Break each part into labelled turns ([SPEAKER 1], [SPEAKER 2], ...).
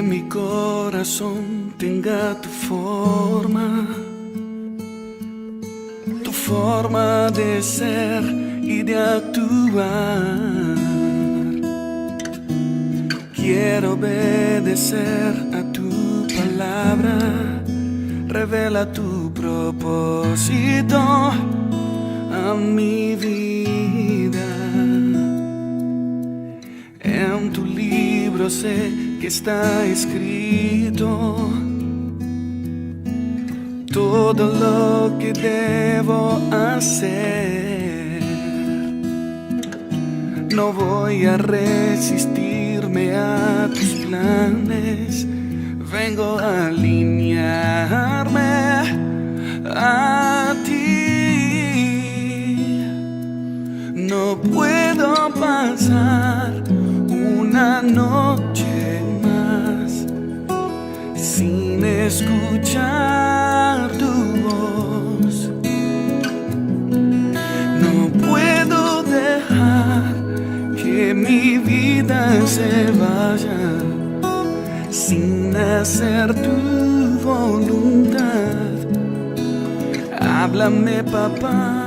[SPEAKER 1] mi corazón tenga tu forma de ser y de actuar. Quiero obedecer a tu palabra, revela tu propósito a mi vida. En tu libro sé que está escrito todo lo que debo hacer. No voy a resistirme a tus planes, vengo a alinearme a ti. No puedo pasar una noche más sin escuchar tu voz. No puedo dejar que mi vida se vaya sin hacer tu voluntad. Háblame, papá.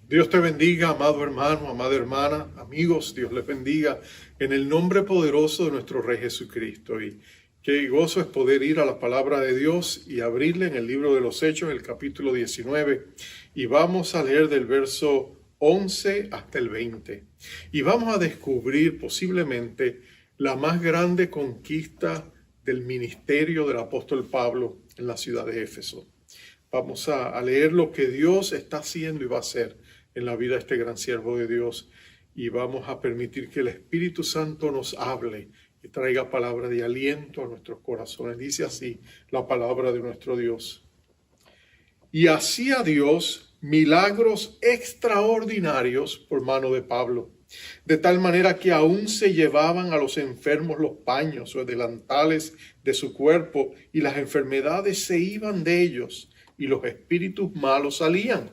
[SPEAKER 2] Dios te bendiga, amado hermano, amada hermana, amigos, Dios les bendiga en el nombre poderoso de nuestro Rey Jesucristo. Y qué gozo es poder ir a la palabra de Dios y abrirle en el libro de los Hechos, el capítulo 19. Y vamos a leer del verso 11 hasta el 20. Y vamos a descubrir posiblemente la más grande conquista del ministerio del apóstol Pablo en la ciudad de Éfeso. Vamos a leer lo que Dios está haciendo y va a hacer en la vida de este gran siervo de Dios, y vamos a permitir que el Espíritu Santo nos hable y traiga palabra de aliento a nuestros corazones. Dice así la palabra de nuestro Dios. Y hacía Dios milagros extraordinarios por mano de Pablo, de tal manera que aún se llevaban a los enfermos los paños o delantales de su cuerpo, y las enfermedades se iban de ellos, y los espíritus malos salían.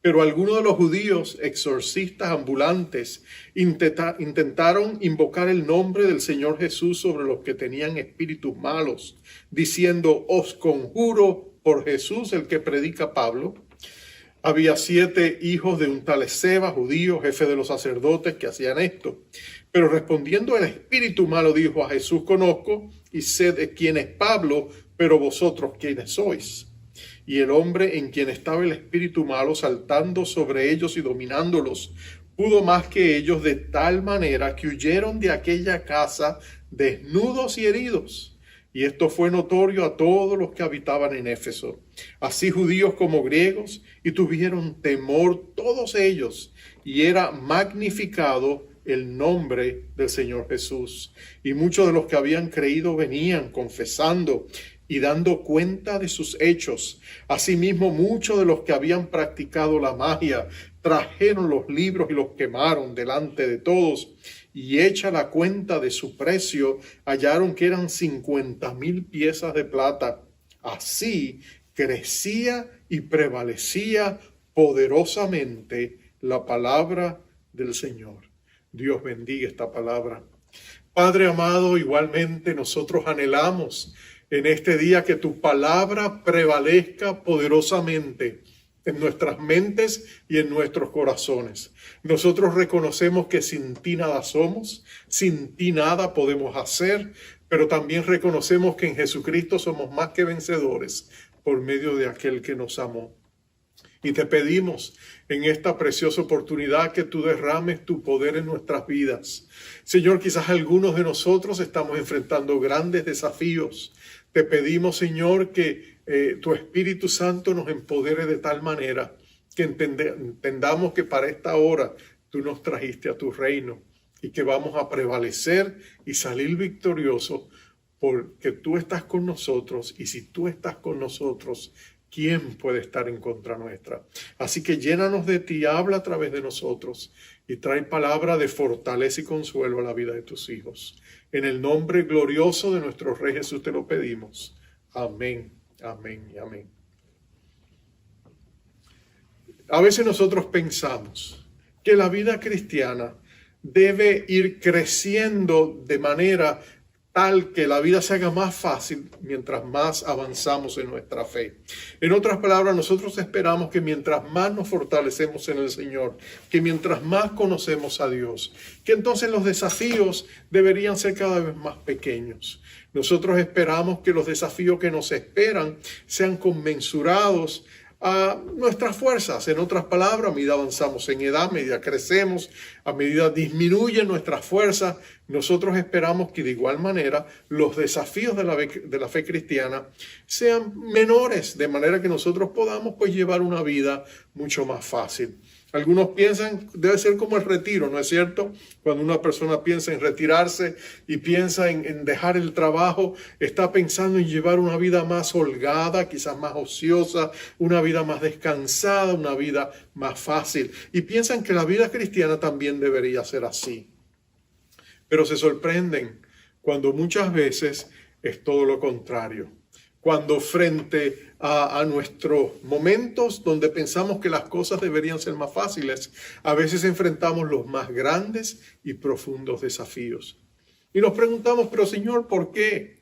[SPEAKER 2] Pero algunos de los judíos, exorcistas ambulantes, intentaron invocar el nombre del Señor Jesús sobre los que tenían espíritus malos, diciendo: os conjuro por Jesús, el que predica Pablo. Había 7 hijos de un tal Esceva, judío, jefe de los sacerdotes, que hacían esto. Pero respondiendo el espíritu malo dijo: a Jesús conozco y sé de quién es Pablo, pero vosotros quiénes sois. Y el hombre en quien estaba el espíritu malo, saltando sobre ellos y dominándolos, pudo más que ellos, de tal manera que huyeron de aquella casa desnudos y heridos. Y esto fue notorio a todos los que habitaban en Éfeso, así judíos como griegos, y tuvieron temor todos ellos, y era magnificado el nombre del Señor Jesús. Y muchos de los que habían creído venían confesando y dando cuenta de sus hechos. Asimismo, muchos de los que habían practicado la magia trajeron los libros y los quemaron delante de todos. Y hecha la cuenta de su precio, hallaron que eran 50,000 piezas de plata. Así crecía y prevalecía poderosamente la palabra del Señor. Dios bendiga esta palabra. Padre amado, igualmente nosotros anhelamos en este día que tu palabra prevalezca poderosamente en nuestras mentes y en nuestros corazones. Nosotros reconocemos que sin ti nada somos, sin ti nada podemos hacer, pero también reconocemos que en Jesucristo somos más que vencedores por medio de aquel que nos amó. Y te pedimos en esta preciosa oportunidad que tú derrames tu poder en nuestras vidas. Señor, quizás algunos de nosotros estamos enfrentando grandes desafíos. Te pedimos, Señor, que tu Espíritu Santo nos empodere de tal manera que entendamos que para esta hora tú nos trajiste a tu reino y que vamos a prevalecer y salir victoriosos porque tú estás con nosotros, y si tú estás con nosotros, ¿quién puede estar en contra nuestra? Así que llénanos de ti, habla a través de nosotros y trae palabra de fortaleza y consuelo a la vida de tus hijos. En el nombre glorioso de nuestro Rey Jesús te lo pedimos. Amén, amén y amén. A veces nosotros pensamos que la vida cristiana debe ir creciendo de manera tal que la vida se haga más fácil mientras más avanzamos en nuestra fe. En otras palabras, nosotros esperamos que mientras más nos fortalecemos en el Señor, que mientras más conocemos a Dios, que entonces los desafíos deberían ser cada vez más pequeños. Nosotros esperamos que los desafíos que nos esperan sean conmensurados a nuestras fuerzas. En otras palabras, a medida avanzamos en edad, a medida crecemos, a medida disminuyen nuestras fuerzas, nosotros esperamos que de igual manera los desafíos de la fe cristiana sean menores, de manera que nosotros podamos pues llevar una vida mucho más fácil. Algunos piensan, debe ser como el retiro, ¿no es cierto? Cuando una persona piensa en retirarse y piensa en dejar el trabajo, está pensando en llevar una vida más holgada, quizás más ociosa, una vida más descansada, una vida más fácil. Y piensan que la vida cristiana también debería ser así. Pero se sorprenden cuando muchas veces es todo lo contrario. Cuando frente a nuestros momentos donde pensamos que las cosas deberían ser más fáciles, a veces enfrentamos los más grandes y profundos desafíos. Y nos preguntamos, pero Señor, ¿por qué?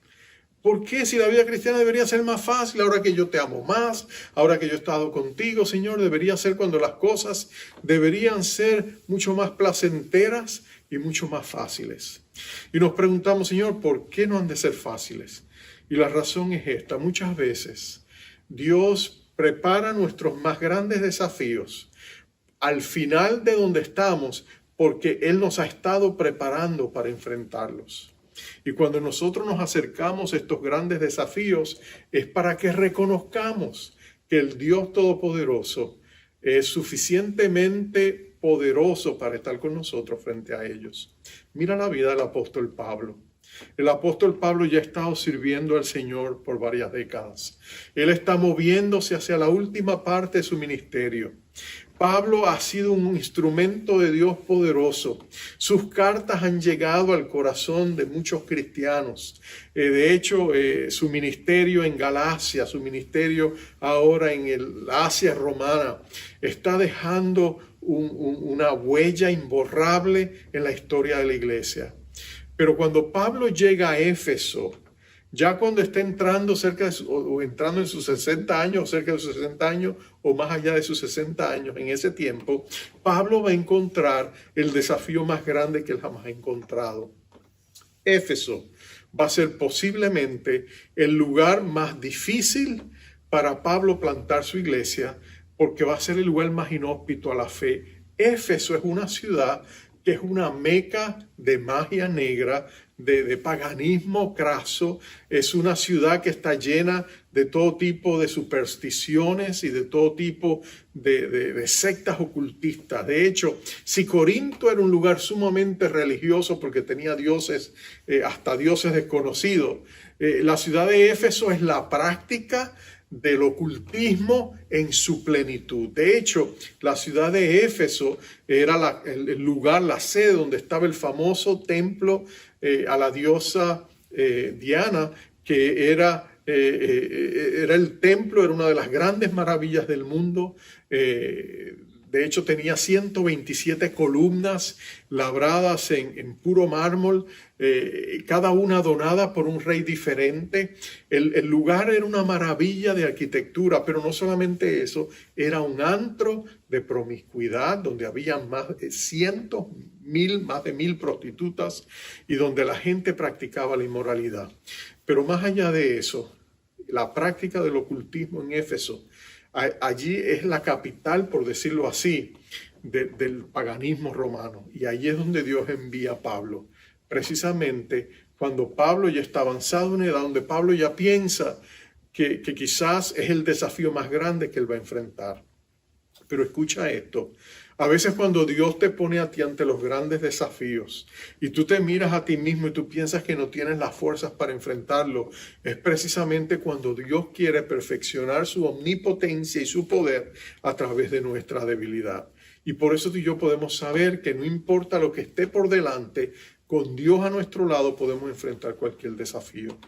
[SPEAKER 2] ¿Por qué si la vida cristiana debería ser más fácil ahora que yo te amo más, ahora que yo he estado contigo, Señor? Debería ser cuando las cosas deberían ser mucho más placenteras y mucho más fáciles. Y nos preguntamos, Señor, ¿por qué no han de ser fáciles? Y la razón es esta: muchas veces Dios prepara nuestros más grandes desafíos al final de donde estamos porque Él nos ha estado preparando para enfrentarlos. Y cuando nosotros nos acercamos a estos grandes desafíos es para que reconozcamos que el Dios Todopoderoso es suficientemente poderoso para estar con nosotros frente a ellos. Mira la vida del apóstol Pablo. El apóstol Pablo ya ha estado sirviendo al Señor por varias décadas. Él está moviéndose hacia la última parte de su ministerio. Pablo ha sido un instrumento de Dios poderoso. Sus cartas han llegado al corazón de muchos cristianos. De hecho, su ministerio en Galacia, su ministerio ahora en el Asia romana, está dejando una huella imborrable en la historia de la iglesia. Pero cuando Pablo llega a Éfeso, ya cuando está entrando entrando en sus 60 años, o cerca de sus 60 años, o más allá de sus 60 años, en ese tiempo, Pablo va a encontrar el desafío más grande que él jamás ha encontrado. Éfeso va a ser posiblemente el lugar más difícil para Pablo plantar su iglesia, porque va a ser el lugar más inhóspito a la fe. Éfeso es una ciudad que es una meca de magia negra, de paganismo craso. Es una ciudad que está llena de todo tipo de supersticiones y de todo tipo de sectas ocultistas. De hecho, si Corinto era un lugar sumamente religioso porque tenía dioses, hasta dioses desconocidos, la ciudad de Éfeso es la práctica del ocultismo en su plenitud. De hecho, la ciudad de Éfeso era el lugar, la sede donde estaba el famoso templo a la diosa Diana, que era el templo, era una de las grandes maravillas del mundo. De hecho, tenía 127 columnas labradas en puro mármol, cada una donada por un rey diferente. El lugar era una maravilla de arquitectura, pero no solamente eso, era un antro de promiscuidad donde había más de 1.000 prostitutas y donde la gente practicaba la inmoralidad. Pero más allá de eso, la práctica del ocultismo en Éfeso, allí es la capital, por decirlo así, del paganismo romano. Y allí es donde Dios envía a Pablo. Precisamente cuando Pablo ya está avanzado en edad, donde Pablo ya piensa que quizás es el desafío más grande que él va a enfrentar. Pero escucha esto. A veces cuando Dios te pone a ti ante los grandes desafíos y tú te miras a ti mismo y tú piensas que no tienes las fuerzas para enfrentarlo, es precisamente cuando Dios quiere perfeccionar su omnipotencia y su poder a través de nuestra debilidad. Y por eso tú y yo podemos saber que no importa lo que esté por delante, con Dios a nuestro lado podemos enfrentar cualquier desafío.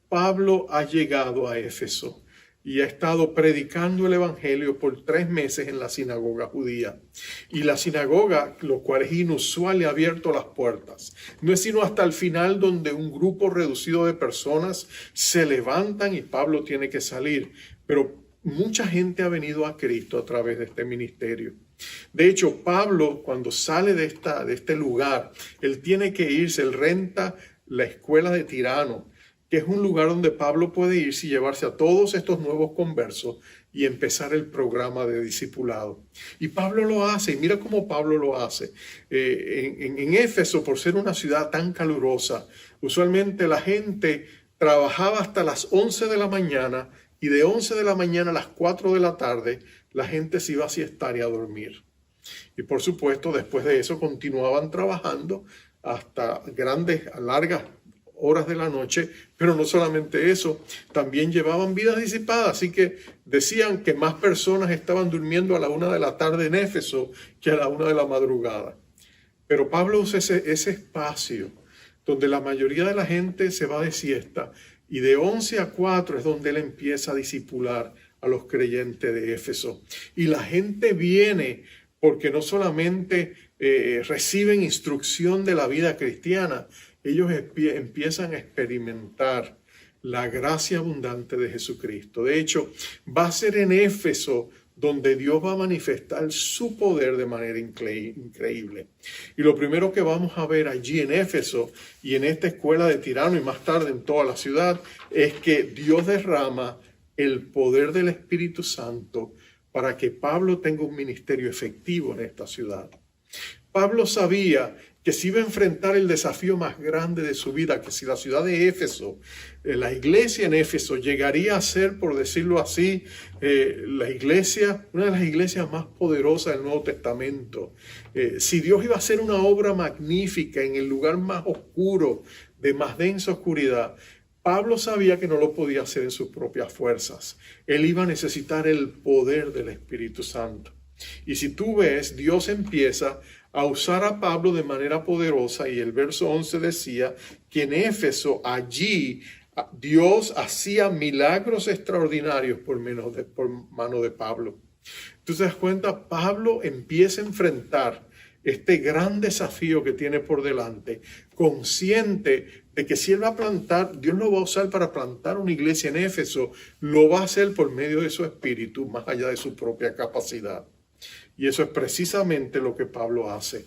[SPEAKER 2] Pablo ha llegado a Éfeso y ha estado predicando el evangelio por 3 meses en la sinagoga judía. Y la sinagoga, lo cual es inusual, le ha abierto las puertas. No es sino hasta el final donde un grupo reducido de personas se levantan y Pablo tiene que salir. Pero mucha gente ha venido a Cristo a través de este ministerio. De hecho, Pablo, cuando sale de este lugar, él tiene que irse, él renta la escuela de Tirano, que es un lugar donde Pablo puede irse y llevarse a todos estos nuevos conversos y empezar el programa de discipulado. Y Pablo lo hace, y mira cómo Pablo lo hace. En Éfeso, por ser una ciudad tan calurosa, usualmente la gente trabajaba hasta las 11 de la mañana, y de 11 de la mañana a las 4 de la tarde, la gente se iba a siestar y a dormir. Y por supuesto, después de eso continuaban trabajando hasta largas horas de la noche, pero no solamente eso, también llevaban vidas disipadas, así que decían que más personas estaban durmiendo a la 1 de la tarde en Éfeso que a la 1 de la madrugada. Pero Pablo usa ese espacio donde la mayoría de la gente se va de siesta, y de 11 a 4 es donde él empieza a discipular a los creyentes de Éfeso. Y la gente viene porque no solamente reciben instrucción de la vida cristiana, ellos empiezan a experimentar la gracia abundante de Jesucristo. De hecho, va a ser en Éfeso donde Dios va a manifestar su poder de manera increíble. Y lo primero que vamos a ver allí en Éfeso y en esta escuela de Tirano y más tarde en toda la ciudad es que Dios derrama el poder del Espíritu Santo para que Pablo tenga un ministerio efectivo en esta ciudad. Pablo sabía que se iba a enfrentar el desafío más grande de su vida, que si la ciudad de Éfeso, la iglesia en Éfeso llegaría a ser, por decirlo así, una de las iglesias más poderosas del Nuevo Testamento. Si Dios iba a hacer una obra magnífica en el lugar más oscuro, de más densa oscuridad, Pablo sabía que no lo podía hacer en sus propias fuerzas. Él iba a necesitar el poder del Espíritu Santo. Y si tú ves, Dios empieza a usar a Pablo de manera poderosa, y el verso 11 decía que en Éfeso, allí Dios hacía milagros extraordinarios por mano de Pablo. Tú te das cuenta, Pablo empieza a enfrentar este gran desafío que tiene por delante, consciente de que si él va a plantar, Dios lo va a usar para plantar una iglesia en Éfeso, lo va a hacer por medio de su espíritu, más allá de su propia capacidad. Y eso es precisamente lo que Pablo hace.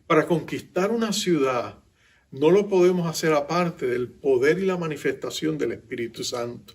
[SPEAKER 2] Para conquistar una ciudad, no lo podemos hacer aparte del poder y la manifestación del Espíritu Santo.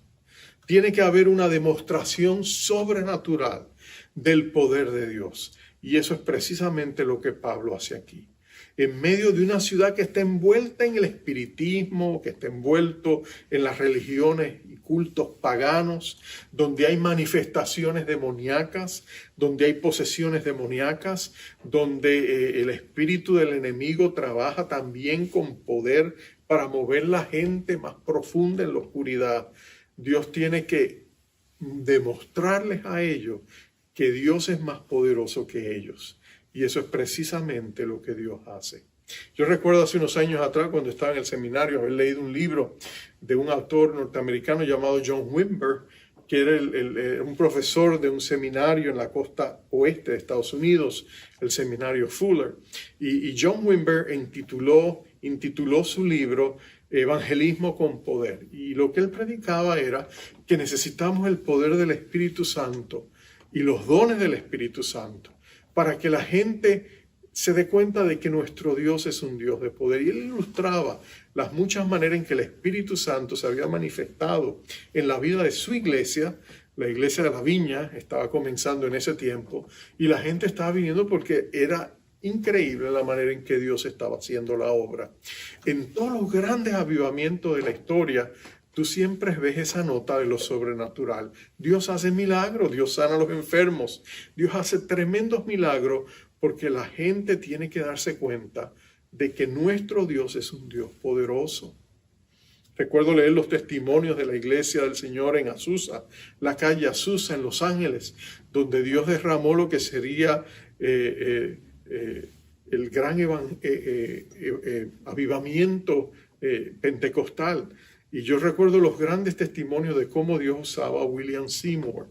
[SPEAKER 2] Tiene que haber una demostración sobrenatural del poder de Dios. Y eso es precisamente lo que Pablo hace aquí. En medio de una ciudad que está envuelta en el espiritismo, que está envuelto en las religiones y cultos paganos, donde hay manifestaciones demoníacas, donde hay posesiones demoníacas, donde el espíritu del enemigo trabaja también con poder para mover la gente más profunda en la oscuridad. Dios tiene que demostrarles a ellos que Dios es más poderoso que ellos. Y eso es precisamente lo que Dios hace. Yo recuerdo hace unos años atrás, cuando estaba en el seminario, haber leído un libro de un autor norteamericano llamado John Wimber, que era un profesor de un seminario en la costa oeste de Estados Unidos, el seminario Fuller. Y John Wimber intituló su libro Evangelismo con Poder. Y lo que él predicaba era que necesitamos el poder del Espíritu Santo y los dones del Espíritu Santo, para que la gente se dé cuenta de que nuestro Dios es un Dios de poder. Y él ilustraba las muchas maneras en que el Espíritu Santo se había manifestado en la vida de su iglesia. La iglesia de la Viña estaba comenzando en ese tiempo y la gente estaba viniendo porque era increíble la manera en que Dios estaba haciendo la obra. En todos los grandes avivamientos de la historia, tú siempre ves esa nota de lo sobrenatural. Dios hace milagros, Dios sana a los enfermos, Dios hace tremendos milagros porque la gente tiene que darse cuenta de que nuestro Dios es un Dios poderoso. Recuerdo leer los testimonios de la iglesia del Señor en Azusa, la calle Azusa en Los Ángeles, donde Dios derramó lo que sería el gran avivamiento pentecostal. Y yo recuerdo los grandes testimonios de cómo Dios usaba a William Seymour,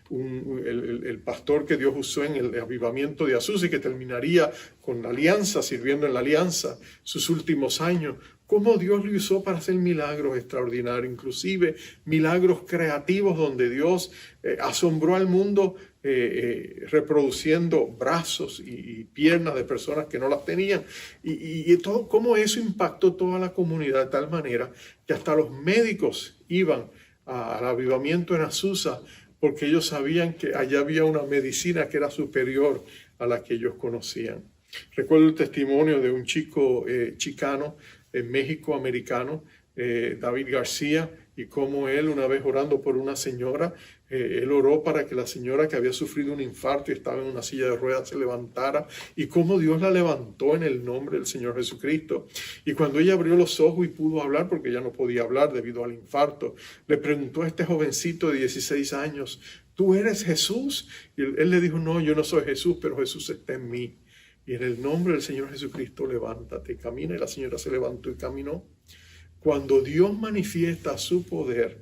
[SPEAKER 2] el pastor que Dios usó en el avivamiento de Azusa y que terminaría con la alianza, sirviendo en la alianza sus últimos años. Cómo Dios lo usó para hacer milagros extraordinarios, inclusive milagros creativos donde Dios asombró al mundo reproduciendo brazos y piernas de personas que no las tenían. Y todo, cómo eso impactó toda la comunidad de tal manera que hasta los médicos iban al avivamiento en Azusa porque ellos sabían que allá había una medicina que era superior a la que ellos conocían. Recuerdo el testimonio de un chico chicano en México, americano, David García, y cómo él, una vez orando por una señora, él oró para que la señora que había sufrido un infarto y estaba en una silla de ruedas se levantara, y cómo Dios la levantó en el nombre del Señor Jesucristo. Y cuando ella abrió los ojos y pudo hablar, porque ella no podía hablar debido al infarto, le preguntó a este jovencito de 16 años, ¿tú eres Jesús? Y él le dijo, no, yo no soy Jesús, pero Jesús está en mí. Y en el nombre del Señor Jesucristo, levántate, camina. Y la señora se levantó y caminó. Cuando Dios manifiesta su poder,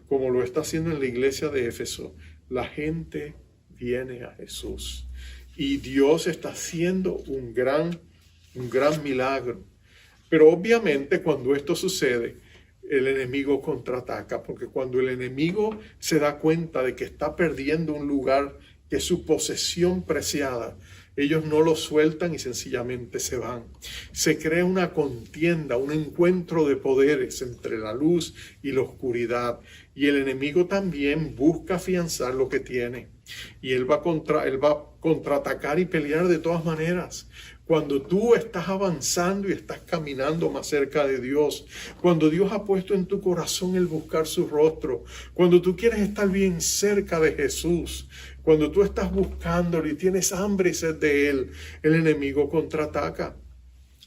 [SPEAKER 2] como lo está haciendo en la iglesia de Éfeso, la gente viene a Jesús. Y Dios está haciendo un gran milagro. Pero obviamente cuando esto sucede, el enemigo contraataca, porque cuando el enemigo se da cuenta de que está perdiendo un lugar que es su posesión preciada, ellos no lo sueltan y sencillamente se van. Se crea una contienda, un encuentro de poderes entre la luz y la oscuridad. Y el enemigo también busca afianzar lo que tiene. Y él va a contraatacar y pelear de todas maneras. Cuando tú estás avanzando y estás caminando más cerca de Dios, cuando Dios ha puesto en tu corazón el buscar su rostro, cuando tú quieres estar bien cerca de Jesús, cuando tú estás buscándolo y tienes hambre y sed de Él, el enemigo contraataca.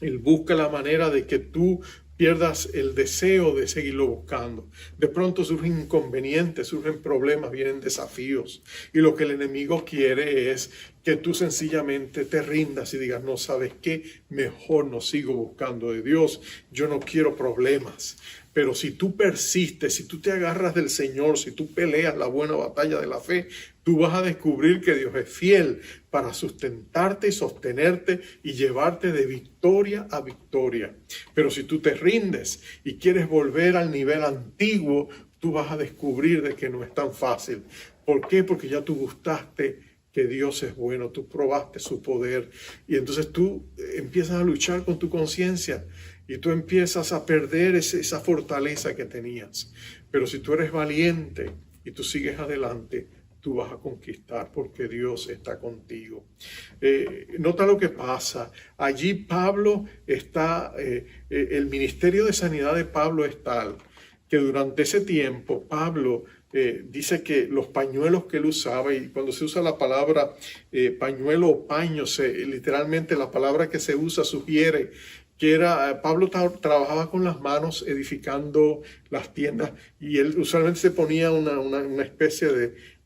[SPEAKER 2] Él busca la manera de que tú pierdas el deseo de seguirlo buscando. De pronto surgen inconvenientes, surgen problemas, vienen desafíos. Y lo que el enemigo quiere es que tú sencillamente te rindas y digas, no, ¿sabes qué? Mejor no sigo buscando de Dios. Yo no quiero problemas. Pero si tú persistes, si tú te agarras del Señor, si tú peleas la buena batalla de la fe, tú vas a descubrir que Dios es fiel para sustentarte y sostenerte y llevarte de victoria a victoria. Pero si tú te rindes y quieres volver al nivel antiguo, tú vas a descubrir de que no es tan fácil. ¿Por qué? Porque ya tú gustaste que Dios es bueno, tú probaste su poder y entonces tú empiezas a luchar con tu conciencia y tú empiezas a perder esa fortaleza que tenías. Pero si tú eres valiente y tú sigues adelante, tú vas a conquistar porque Dios está contigo. Nota lo que pasa. Allí Pablo está, el ministerio de sanidad de Pablo es tal que durante ese tiempo Pablo dice que los pañuelos que él usaba, y cuando se usa la palabra pañuelo o paño, literalmente la palabra que se usa sugiere que era, Pablo trabajaba con las manos edificando las tiendas y él usualmente se ponía una especie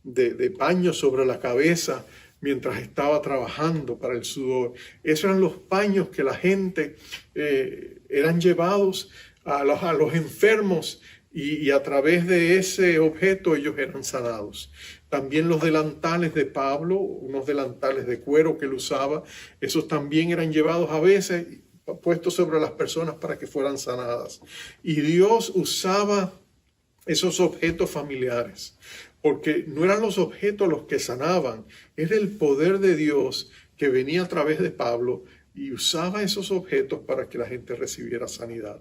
[SPEAKER 2] de paño sobre la cabeza mientras estaba trabajando para el sudor. Esos eran los paños que la gente eran llevados a los enfermos y a través de ese objeto ellos eran sanados. También los delantales de Pablo, unos delantales de cuero que él usaba, esos también eran llevados a veces puestos sobre las personas para que fueran sanadas. Y Dios usaba esos objetos familiares, porque no eran los objetos los que sanaban, era el poder de Dios que venía a través de Pablo y usaba esos objetos para que la gente recibiera sanidad.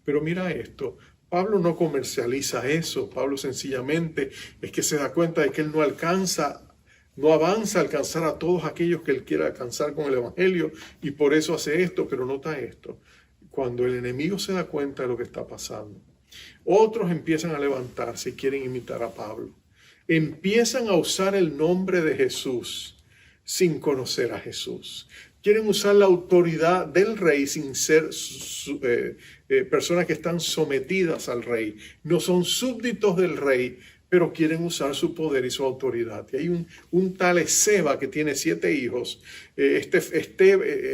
[SPEAKER 2] Pero mira esto, Pablo no comercializa eso, Pablo sencillamente es que se da cuenta de que él no avanza a alcanzar a todos aquellos que él quiere alcanzar con el evangelio y por eso hace esto. Pero nota esto, cuando el enemigo se da cuenta de lo que está pasando, otros empiezan a levantarse y quieren imitar a Pablo. Empiezan a usar el nombre de Jesús sin conocer a Jesús. Quieren usar la autoridad del rey sin ser personas que están sometidas al rey. No son súbditos del rey, pero quieren usar su poder y su autoridad. Y hay un tal Seba que tiene 7 hijos.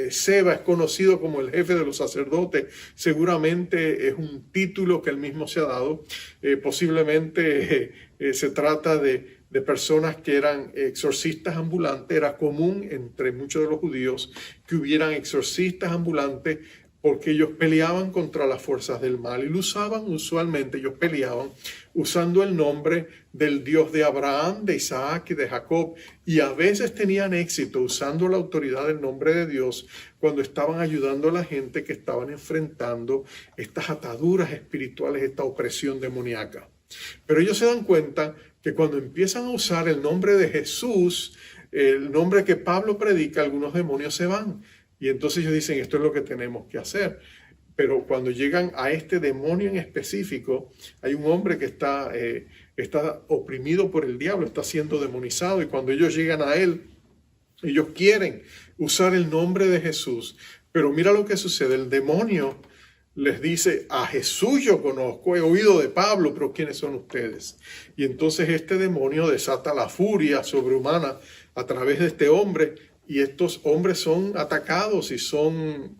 [SPEAKER 2] Seba es conocido como el jefe de los sacerdotes. Seguramente es un título que él mismo se ha dado. Posiblemente se trata de personas que eran exorcistas ambulantes. Era común entre muchos de los judíos que hubieran exorcistas ambulantes, porque ellos peleaban contra las fuerzas del mal y lo usaban usualmente, ellos peleaban usando el nombre del Dios de Abraham, de Isaac y de Jacob, y a veces tenían éxito usando la autoridad del nombre de Dios cuando estaban ayudando a la gente que estaban enfrentando estas ataduras espirituales, esta opresión demoníaca. Pero ellos se dan cuenta que cuando empiezan a usar el nombre de Jesús, el nombre que Pablo predica, algunos demonios se van. Y entonces ellos dicen, esto es lo que tenemos que hacer. Pero cuando llegan a este demonio en específico, hay un hombre que está oprimido por el diablo, está siendo demonizado. Y cuando ellos llegan a él, ellos quieren usar el nombre de Jesús. Pero mira lo que sucede, el demonio les dice, a Jesús yo conozco, he oído de Pablo, pero ¿quiénes son ustedes? Y entonces este demonio desata la furia sobrehumana a través de este hombre, y estos hombres son atacados y son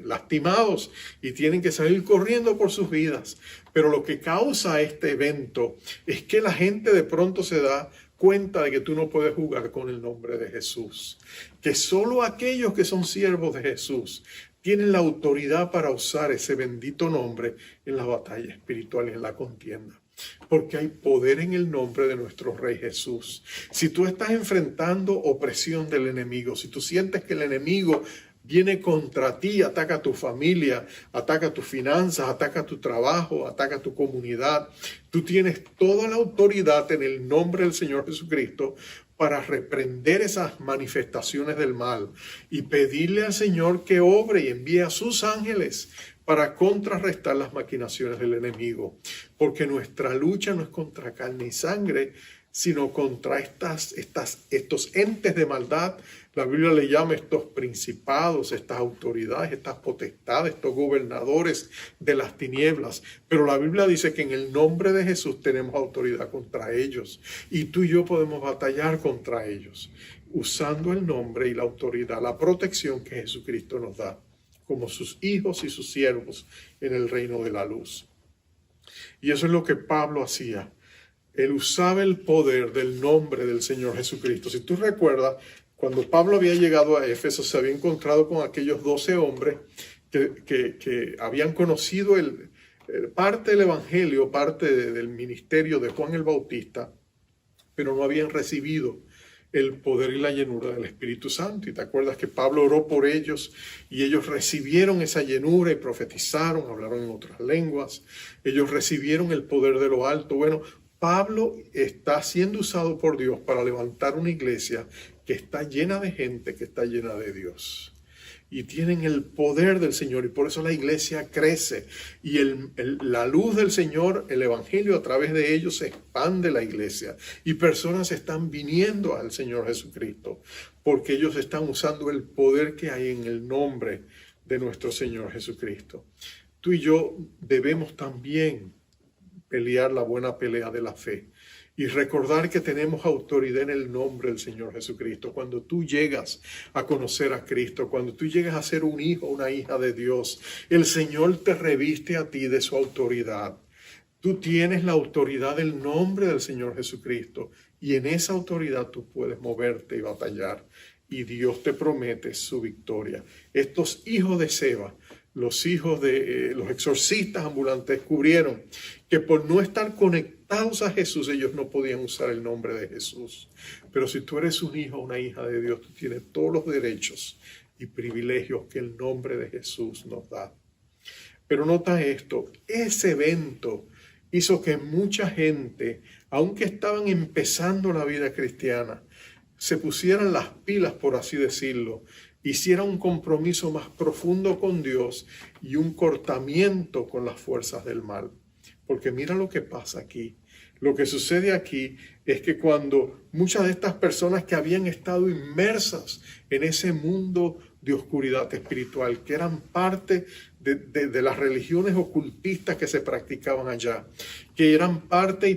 [SPEAKER 2] lastimados y tienen que salir corriendo por sus vidas. Pero lo que causa este evento es que la gente de pronto se da cuenta de que tú no puedes jugar con el nombre de Jesús, que solo aquellos que son siervos de Jesús tienen la autoridad para usar ese bendito nombre en la batalla espiritual y en la contienda. Porque hay poder en el nombre de nuestro Rey Jesús. Si tú estás enfrentando opresión del enemigo, si tú sientes que el enemigo viene contra ti, ataca a tu familia, ataca tus finanzas, ataca tu trabajo, ataca tu comunidad, tú tienes toda la autoridad en el nombre del Señor Jesucristo para reprender esas manifestaciones del mal y pedirle al Señor que obre y envíe a sus ángeles para contrarrestar las maquinaciones del enemigo. Porque nuestra lucha no es contra carne y sangre, sino contra estos entes de maldad. La Biblia le llama estos principados, estas autoridades, estas potestades, estos gobernadores de las tinieblas. Pero la Biblia dice que en el nombre de Jesús tenemos autoridad contra ellos. Y tú y yo podemos batallar contra ellos, usando el nombre y la autoridad, la protección que Jesucristo nos da, como sus hijos y sus siervos en el reino de la luz. Y eso es lo que Pablo hacía. Él usaba el poder del nombre del Señor Jesucristo. Si tú recuerdas, cuando Pablo había llegado a Éfeso, se había encontrado con aquellos 12 hombres que habían conocido parte del evangelio, parte del ministerio de Juan el Bautista, pero no habían recibido el poder y la llenura del Espíritu Santo. Y te acuerdas que Pablo oró por ellos y ellos recibieron esa llenura y profetizaron, hablaron en otras lenguas. Ellos recibieron el poder de lo alto. Bueno, Pablo está siendo usado por Dios para levantar una iglesia que está llena de gente, que está llena de Dios. Y tienen el poder del Señor, y por eso la iglesia crece. Y la luz del Señor, el evangelio, a través de ellos se expande la iglesia. Y personas están viniendo al Señor Jesucristo, porque ellos están usando el poder que hay en el nombre de nuestro Señor Jesucristo. Tú y yo debemos también pelear la buena pelea de la fe y recordar que tenemos autoridad en el nombre del Señor Jesucristo. Cuando tú llegas a conocer a Cristo, cuando tú llegas a ser un hijo, una hija de Dios, el Señor te reviste a ti de su autoridad. Tú tienes la autoridad del nombre del Señor Jesucristo y en esa autoridad tú puedes moverte y batallar. Y Dios te promete su victoria. Estos hijos de Seba, los hijos de los exorcistas ambulantes, descubrieron que por no estar conectados a Jesús, ellos no podían usar el nombre de Jesús. Pero si tú eres un hijo o una hija de Dios, tú tienes todos los derechos y privilegios que el nombre de Jesús nos da. Pero nota esto, ese evento hizo que mucha gente, aunque estaban empezando la vida cristiana, se pusieran las pilas, por así decirlo, hiciera un compromiso más profundo con Dios y un cortamiento con las fuerzas del mal. Porque mira lo que pasa aquí. Lo que sucede aquí es que cuando muchas de estas personas que habían estado inmersas en ese mundo de oscuridad espiritual, que eran parte de las religiones ocultistas que se practicaban allá, que eran parte y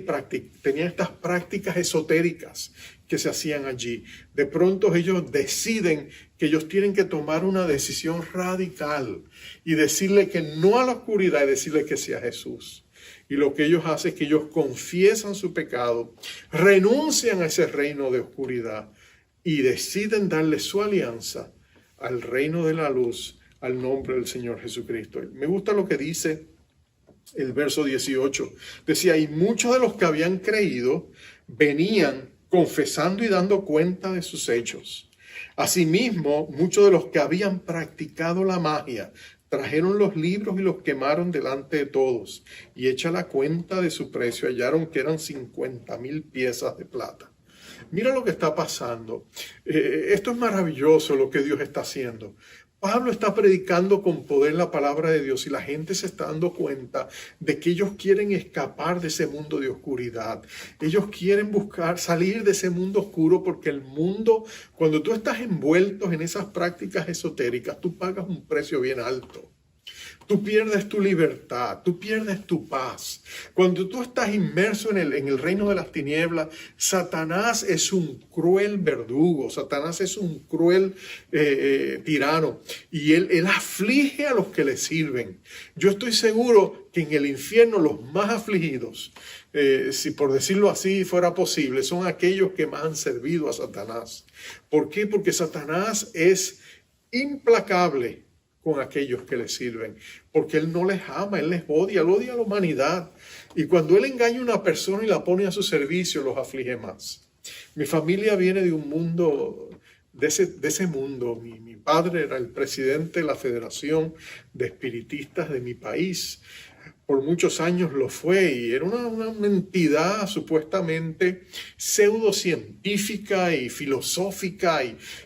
[SPEAKER 2] tenían estas prácticas esotéricas que se hacían allí. De pronto ellos deciden que ellos tienen que tomar una decisión radical y decirle que no a la oscuridad y decirle que sí a Jesús. Y lo que ellos hacen es que ellos confiesan su pecado, renuncian a ese reino de oscuridad y deciden darle su alianza al reino de la luz, al nombre del Señor Jesucristo. Me gusta lo que dice el verso 18. Decía, y muchos de los que habían creído venían confesando y dando cuenta de sus hechos. Asimismo, muchos de los que habían practicado la magia trajeron los libros y los quemaron delante de todos. Y hecha la cuenta de su precio, hallaron que eran 50,000 piezas de plata. Mira lo que está pasando. Esto es maravilloso lo que Dios está haciendo. Pablo está predicando con poder la palabra de Dios y la gente se está dando cuenta de que ellos quieren escapar de ese mundo de oscuridad. Ellos quieren buscar salir de ese mundo oscuro porque el mundo, cuando tú estás envuelto en esas prácticas esotéricas, tú pagas un precio bien alto. Tú pierdes tu libertad, tú pierdes tu paz. Cuando tú estás inmerso en el reino de las tinieblas, Satanás es un cruel verdugo, Satanás es un cruel tirano y él aflige a los que le sirven. Yo estoy seguro que en el infierno los más afligidos, si por decirlo así fuera posible, son aquellos que más han servido a Satanás. ¿Por qué? Porque Satanás es implacable con aquellos que le sirven, porque él no les ama, él les odia, él odia a la humanidad. Y cuando él engaña a una persona y la pone a su servicio, los aflige más. Mi familia viene de un mundo, de ese mundo. Mi padre era el presidente de la Federación de Espiritistas de mi país. Por muchos años lo fue y era una entidad supuestamente pseudocientífica y filosófica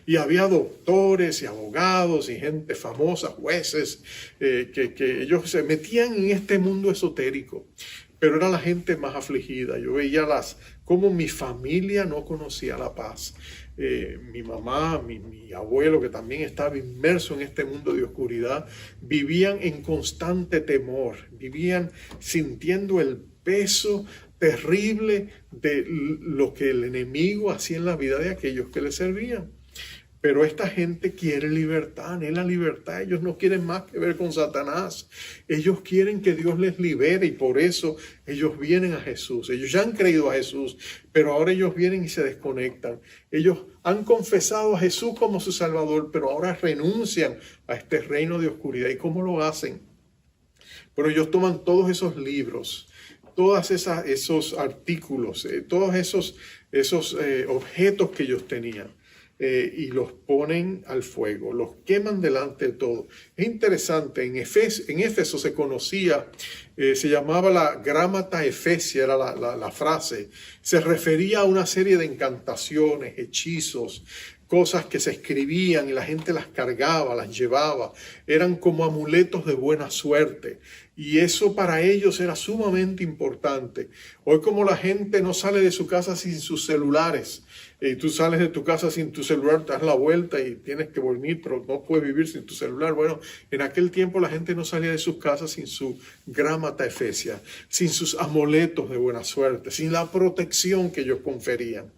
[SPEAKER 2] y había doctores y abogados y gente famosa, jueces, que ellos se metían en este mundo esotérico, pero era la gente más afligida. Yo veía cómo mi familia no conocía la paz. Mi mamá, mi abuelo, que también estaba inmerso en este mundo de oscuridad, vivían en constante temor, vivían sintiendo el peso terrible de lo que el enemigo hacía en la vida de aquellos que le servían. Pero esta gente quiere libertad, anhela libertad. Ellos no quieren más que ver con Satanás. Ellos quieren que Dios les libere y por eso ellos vienen a Jesús. Ellos ya han creído a Jesús, pero ahora ellos vienen y se desconectan. Ellos han confesado a Jesús como su Salvador, pero ahora renuncian a este reino de oscuridad. ¿Y cómo lo hacen? Pero ellos toman todos esos libros, todos esos artículos, todos esos objetos que ellos tenían. Y los ponen al fuego, los queman delante de todo. Es interesante, en Éfeso se conocía, se llamaba la grámata efesia, era la frase. Se refería a una serie de encantaciones, hechizos, cosas que se escribían y la gente las cargaba, las llevaba. Eran como amuletos de buena suerte. Y eso para ellos era sumamente importante. Hoy como la gente no sale de su casa sin sus celulares, y tú sales de tu casa sin tu celular, te das la vuelta y tienes que dormir, pero no puedes vivir sin tu celular. Bueno, en aquel tiempo la gente no salía de sus casas sin su grámata efesia, sin sus amuletos de buena suerte, sin la protección que ellos conferían.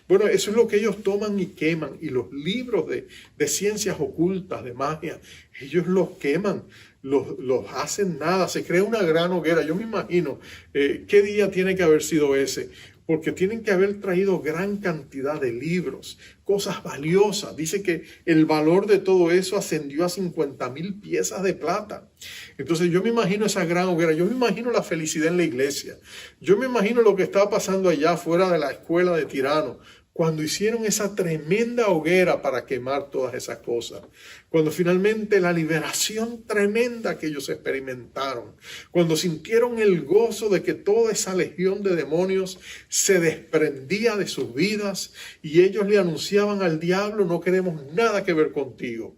[SPEAKER 2] Bueno, eso es lo que ellos toman y queman. Y los libros de ciencias ocultas, de magia, ellos los queman, los hacen nada. Se crea una gran hoguera. Yo me imagino qué día tiene que haber sido ese, porque tienen que haber traído gran cantidad de libros, cosas valiosas. Dice que el valor de todo eso ascendió a 50,000 piezas de plata. Entonces yo me imagino esa gran hoguera, yo me imagino la felicidad en la iglesia, yo me imagino lo que estaba pasando allá fuera de la escuela de Tirano, cuando hicieron esa tremenda hoguera para quemar todas esas cosas. Cuando finalmente la liberación tremenda que ellos experimentaron. Cuando sintieron el gozo de que toda esa legión de demonios se desprendía de sus vidas y ellos le anunciaban al diablo: no queremos nada que ver contigo.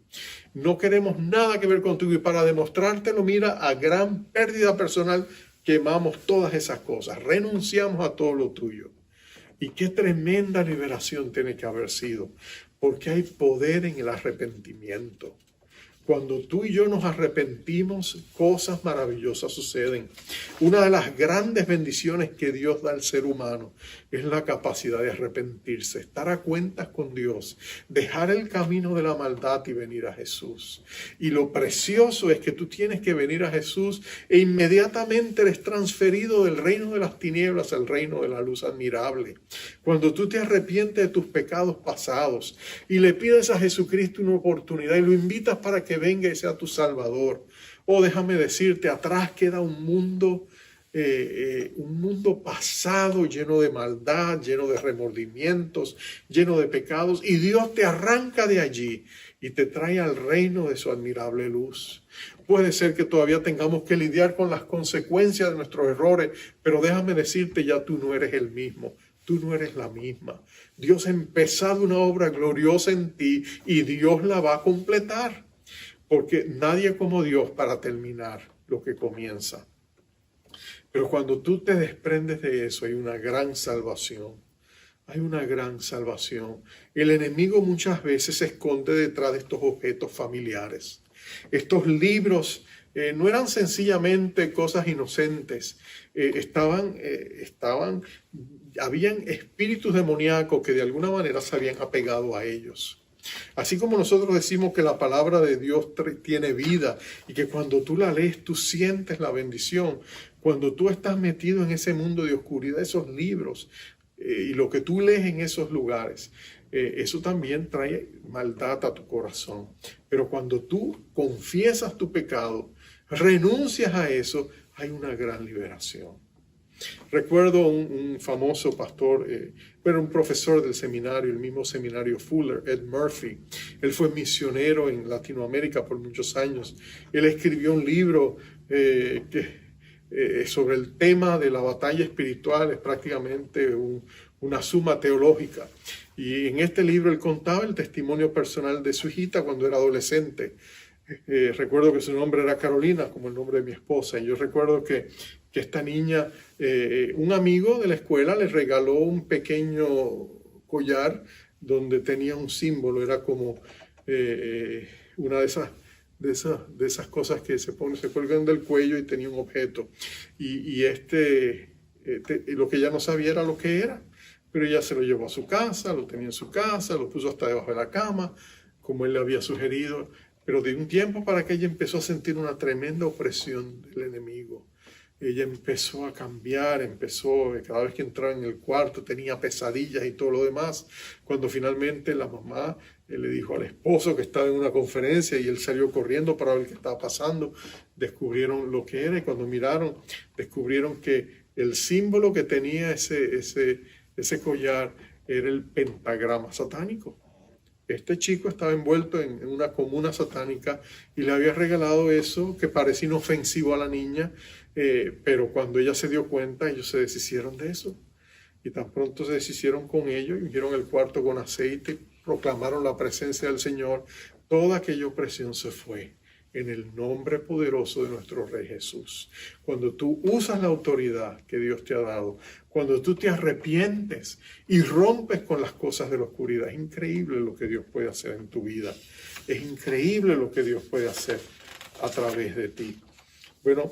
[SPEAKER 2] No queremos nada que ver contigo. Y para demostrártelo, mira, a gran pérdida personal, quemamos todas esas cosas. Renunciamos a todo lo tuyo. Y qué tremenda liberación tiene que haber sido, porque hay poder en el arrepentimiento. Cuando tú y yo nos arrepentimos, cosas maravillosas suceden. Una de las grandes bendiciones que Dios da al ser humano es la capacidad de arrepentirse, estar a cuentas con Dios, dejar el camino de la maldad y venir a Jesús. Y lo precioso es que tú tienes que venir a Jesús e inmediatamente eres transferido del reino de las tinieblas al reino de la luz admirable. Cuando tú te arrepientes de tus pecados pasados y le pides a Jesucristo una oportunidad y lo invitas para que venga y sea tu Salvador. Déjame decirte, atrás queda un mundo pasado lleno de maldad, lleno de remordimientos, lleno de pecados, y Dios te arranca de allí y te trae al reino de su admirable luz. Puede ser que todavía tengamos que lidiar con las consecuencias de nuestros errores, pero déjame decirte, ya tú no eres el mismo. Tú no eres la misma. Dios ha empezado una obra gloriosa en ti y Dios la va a completar. Porque nadie como Dios para terminar lo que comienza. Pero cuando tú te desprendes de eso, hay una gran salvación. Hay una gran salvación. El enemigo muchas veces se esconde detrás de estos objetos familiares. Estos libros no eran sencillamente cosas inocentes. Habían espíritus demoníacos que de alguna manera se habían apegado a ellos. Así como nosotros decimos que la palabra de Dios tiene vida y que cuando tú la lees tú sientes la bendición, cuando tú estás metido en ese mundo de oscuridad, esos libros y lo que tú lees en esos lugares, eso también trae maldad a tu corazón. Pero cuando tú confiesas tu pecado, renuncias a eso, hay una gran liberación. Recuerdo un famoso pastor, pero un profesor del seminario, el mismo seminario Fuller, Ed Murphy. Él fue misionero en Latinoamérica por muchos años. Él escribió un libro sobre el tema de la batalla espiritual, es prácticamente una suma teológica. Y en este libro él contaba el testimonio personal de su hijita cuando era adolescente. Recuerdo que su nombre era Carolina, como el nombre de mi esposa. Y yo recuerdo que esta niña, un amigo de la escuela le regaló un pequeño collar donde tenía un símbolo. Era como una de esas cosas que se cuelgan del cuello y tenía un objeto. Y lo que ella no sabía era lo que era. Pero ella se lo llevó a su casa, lo tenía en su casa, lo puso hasta debajo de la cama, como él le había sugerido. Pero de un tiempo para que ella empezó a sentir una tremenda opresión del enemigo. Ella empezó a cambiar, cada vez que entraba en el cuarto tenía pesadillas y todo lo demás. Cuando finalmente la mamá le dijo al esposo que estaba en una conferencia y él salió corriendo para ver qué estaba pasando, descubrieron lo que era y cuando miraron, descubrieron que el símbolo que tenía ese collar era el pentagrama satánico. Este chico estaba envuelto en una comuna satánica y le había regalado eso que parecía inofensivo a la niña, pero cuando ella se dio cuenta, ellos se deshicieron de eso. Y tan pronto se deshicieron con ellos, ungieron el cuarto con aceite, proclamaron la presencia del Señor. Toda aquella opresión se fue en el nombre poderoso de nuestro Rey Jesús. Cuando tú usas la autoridad que Dios te ha dado, cuando tú te arrepientes y rompes con las cosas de la oscuridad, es increíble lo que Dios puede hacer en tu vida. Es increíble lo que Dios puede hacer a través de ti. Bueno,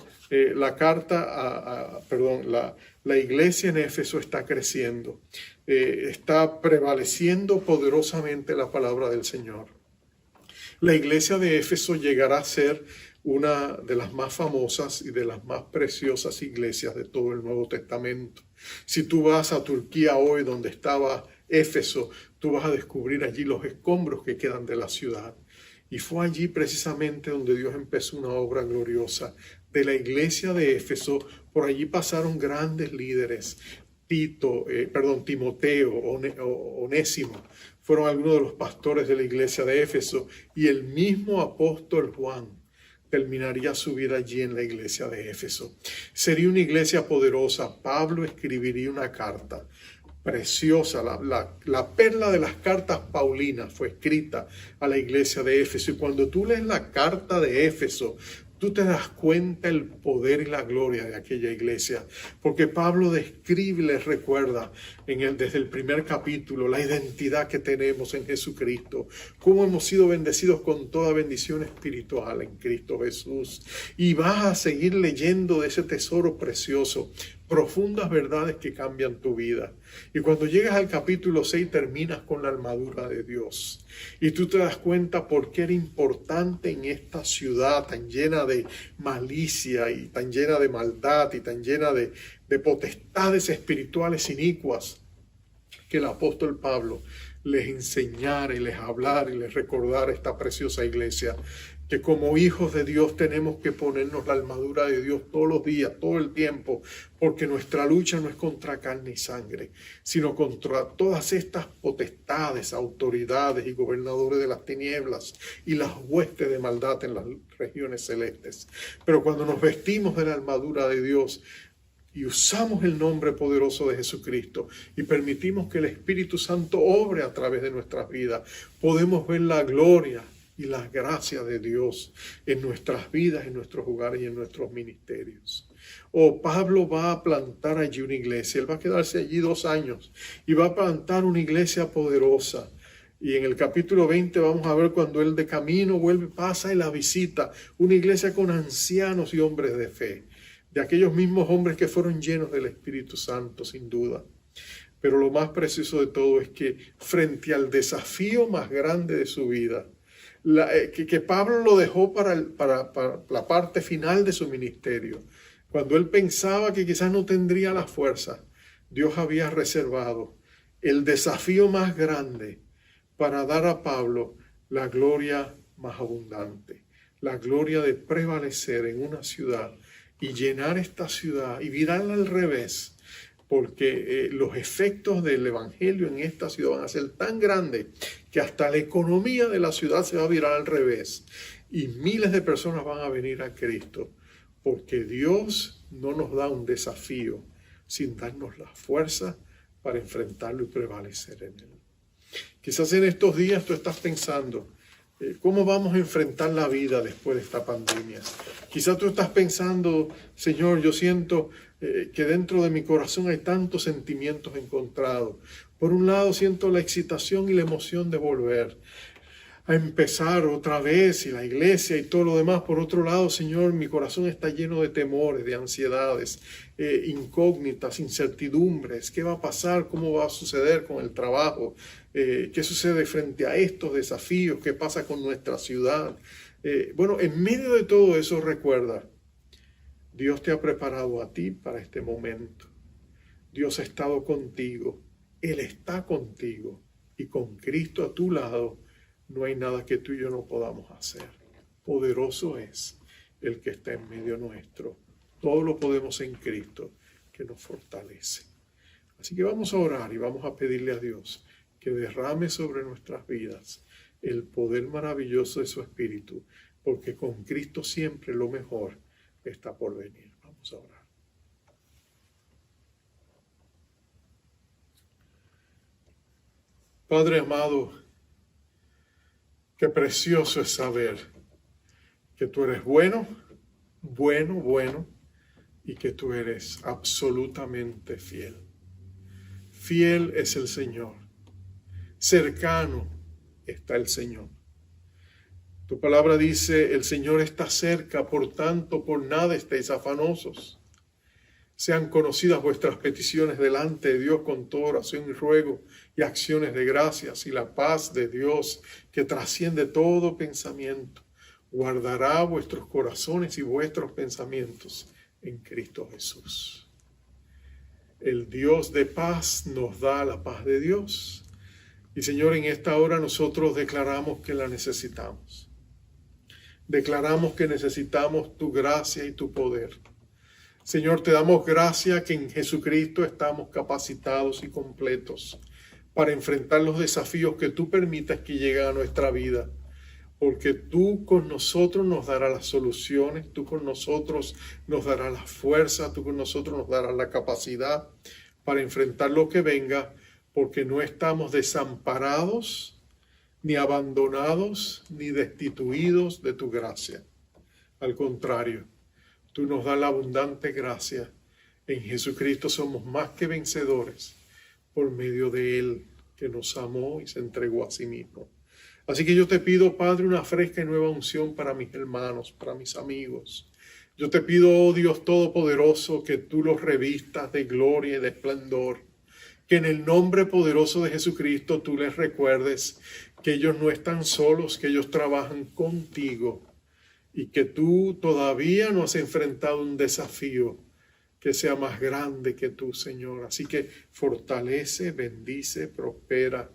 [SPEAKER 2] la iglesia en Éfeso está creciendo, está prevaleciendo poderosamente la palabra del Señor. La iglesia de Éfeso llegará a ser una de las más famosas y de las más preciosas iglesias de todo el Nuevo Testamento. Si tú vas a Turquía hoy, donde estaba Éfeso, tú vas a descubrir allí los escombros que quedan de la ciudad. Y fue allí precisamente donde Dios empezó una obra gloriosa. De la iglesia de Éfeso, por allí pasaron grandes líderes. Timoteo, Onésimo, fueron algunos de los pastores de la iglesia de Éfeso, y el mismo apóstol Juan terminaría su vida allí en la iglesia de Éfeso. Sería una iglesia poderosa. Pablo escribiría una carta preciosa, la perla de las cartas paulinas fue escrita a la iglesia de Éfeso, y cuando tú lees la carta de Éfeso, tú te das cuenta el poder y la gloria de aquella iglesia, porque Pablo describe y les recuerda desde el primer capítulo la identidad que tenemos en Jesucristo, cómo hemos sido bendecidos con toda bendición espiritual en Cristo Jesús. Y vas a seguir leyendo de ese tesoro precioso, profundas verdades que cambian tu vida. Y cuando llegas al capítulo 6 terminas con la armadura de Dios. Y tú te das cuenta por qué era importante en esta ciudad tan llena de malicia y tan llena de maldad y tan llena de potestades espirituales inicuas, que el apóstol Pablo les enseñara y les hablara y les recordara a esta preciosa iglesia que como hijos de Dios tenemos que ponernos la armadura de Dios todos los días, todo el tiempo, porque nuestra lucha no es contra carne y sangre, sino contra todas estas potestades, autoridades y gobernadores de las tinieblas y las huestes de maldad en las regiones celestes. Pero cuando nos vestimos de la armadura de Dios y usamos el nombre poderoso de Jesucristo y permitimos que el Espíritu Santo obre a través de nuestras vidas, podemos ver la gloria y la gracia de Dios en nuestras vidas, en nuestros hogares y en nuestros ministerios. Pablo va a plantar allí una iglesia. Él va a quedarse allí 2 años y va a plantar una iglesia poderosa. Y en el capítulo 20 vamos a ver cuando él de camino vuelve, pasa y la visita. Una iglesia con ancianos y hombres de fe, de aquellos mismos hombres que fueron llenos del Espíritu Santo, sin duda. Pero lo más precioso de todo es que frente al desafío más grande de su vida, que Pablo lo dejó para la parte final de su ministerio. Cuando él pensaba que quizás no tendría la fuerza, Dios había reservado el desafío más grande para dar a Pablo la gloria más abundante, la gloria de prevalecer en una ciudad y llenar esta ciudad y virarla al revés, porque los efectos del evangelio en esta ciudad van a ser tan grandes que hasta la economía de la ciudad se va a virar al revés y miles de personas van a venir a Cristo, porque Dios no nos da un desafío sin darnos la fuerza para enfrentarlo y prevalecer en él. Quizás en estos días tú estás pensando, ¿cómo vamos a enfrentar la vida después de esta pandemia? Quizás tú estás pensando, Señor, yo siento que dentro de mi corazón hay tantos sentimientos encontrados. Por un lado siento la excitación y la emoción de volver a empezar otra vez y la iglesia y todo lo demás. Por otro lado, Señor, mi corazón está lleno de temores, de ansiedades, incógnitas, incertidumbres. ¿Qué va a pasar? ¿Cómo va a suceder con el trabajo? ¿Qué sucede frente a estos desafíos? ¿Qué pasa con nuestra ciudad? Bueno, en medio de todo eso, recuerda, Dios te ha preparado a ti para este momento. Dios ha estado contigo. Él está contigo. Y con Cristo a tu lado, no hay nada que tú y yo no podamos hacer. Poderoso es el que está en medio nuestro. Todo lo podemos en Cristo, que nos fortalece. Así que vamos a orar y vamos a pedirle a Dios que derrame sobre nuestras vidas el poder maravilloso de su Espíritu, porque con Cristo siempre lo mejor está por venir. Vamos a orar. Padre amado, qué precioso es saber que tú eres bueno, y que tú eres absolutamente fiel. Fiel es el Señor. Cercano está el Señor. Tu palabra dice, el Señor está cerca, por tanto, por nada estéis afanosos. Sean conocidas vuestras peticiones delante de Dios con toda oración y ruego y acciones de gracias, y la paz de Dios, que trasciende todo pensamiento, guardará vuestros corazones y vuestros pensamientos en Cristo Jesús. El Dios de paz nos da la paz de Dios. Y Señor, en esta hora nosotros declaramos que la necesitamos. Declaramos que necesitamos tu gracia y tu poder. Señor, te damos gracia que en Jesucristo estamos capacitados y completos para enfrentar los desafíos que tú permitas que lleguen a nuestra vida. Porque tú con nosotros nos darás las soluciones, tú con nosotros nos darás la fuerza, tú con nosotros nos darás la capacidad para enfrentar lo que venga, porque no estamos desamparados, ni abandonados, ni destituidos de tu gracia. Al contrario, tú nos das la abundante gracia. En Jesucristo somos más que vencedores por medio de Él, que nos amó y se entregó a sí mismo. Así que yo te pido, Padre, una fresca y nueva unción para mis hermanos, para mis amigos. Yo te pido, oh Dios Todopoderoso, que tú los revistas de gloria y de esplendor. Que en el nombre poderoso de Jesucristo tú les recuerdes que ellos no están solos, que ellos trabajan contigo y que tú todavía no has enfrentado un desafío que sea más grande que tú, Señor. Así que fortalece, bendice, prospera,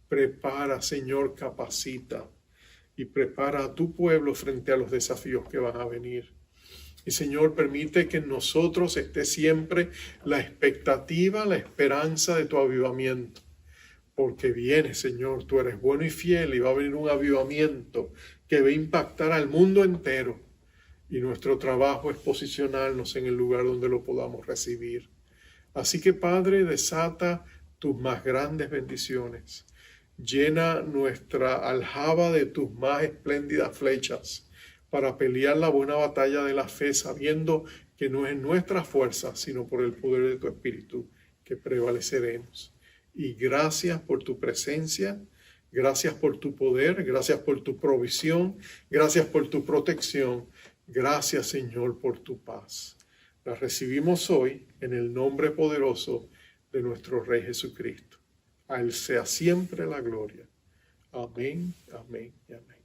[SPEAKER 2] prepara, Señor, capacita y prepara a tu pueblo frente a los desafíos que van a venir. Y Señor, permite que en nosotros esté siempre la expectativa, la esperanza de tu avivamiento. Porque viene, Señor, tú eres bueno y fiel y va a venir un avivamiento que va a impactar al mundo entero. Y nuestro trabajo es posicionarnos en el lugar donde lo podamos recibir. Así que, Padre, desata tus más grandes bendiciones. Llena nuestra aljaba de tus más espléndidas flechas para pelear la buena batalla de la fe, sabiendo que no es en nuestra fuerza, sino por el poder de tu Espíritu que prevaleceremos. Y gracias por tu presencia, gracias por tu poder, gracias por tu provisión, gracias por tu protección. Gracias, Señor, por tu paz. La recibimos hoy en el nombre poderoso de nuestro Rey Jesucristo. A Él sea siempre la gloria. Amén, amén y amén.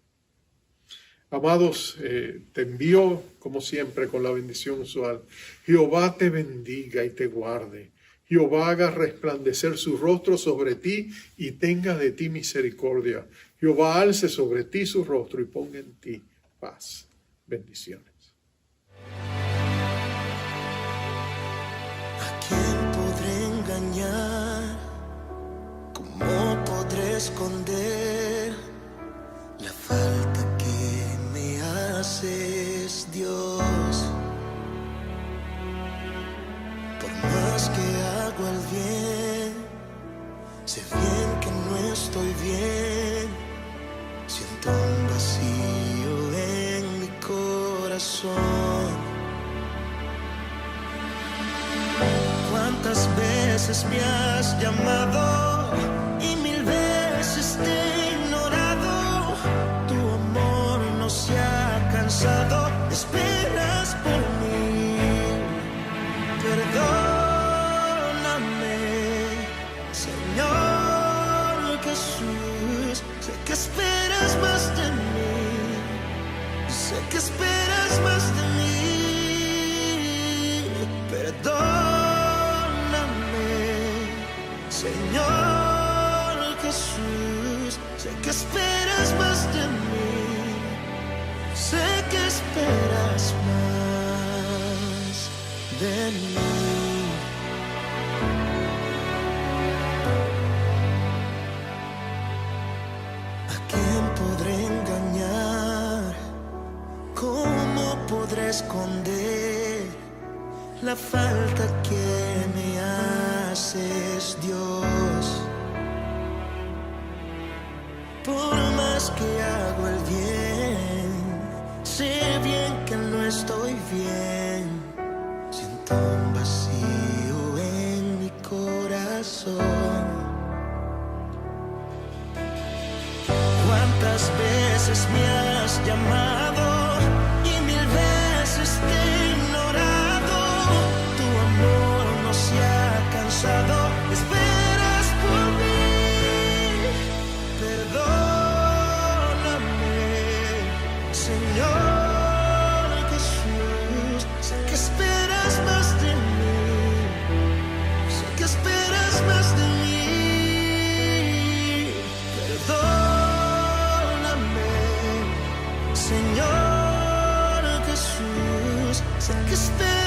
[SPEAKER 2] Amados, te envío como siempre con la bendición usual. Jehová te bendiga y te guarde. Jehová haga resplandecer su rostro sobre ti y tenga de ti misericordia. Jehová alce sobre ti su rostro y ponga en ti paz. Bendiciones.
[SPEAKER 1] ¿A quién podré engañar? ¿Cómo podré esconder la falta que me haces, Dios? Por más que hago el bien, sé bien que no estoy bien. Siento un vacío en mi corazón. ¿Cuántas veces me has llamado y 1000 veces te he ignorado? Tu amor no se ha cansado, esperas por mí. Perdóname, Señor Jesús, sé que esperas más de mí, sé que esperas más de mí. Perdóname, Señor Jesús, sé que esperas más de mí, sé que esperas más de mí. ¿A quién podré engañar? ¿Cómo podré esconder la falta que me haces, Dios? Por más que hago el bien, sé bien que no estoy bien. Siento un vacío en mi corazón. ¿Cuántas veces me has llamado y 1000 veces te he ignorado? Tu amor no se ha cansado, esperas por mí. Perdóname, Señor Jesús, sé que esperas más de mí, sé que esperas más de mí. Perdóname, Señor Jesús, sé que esperas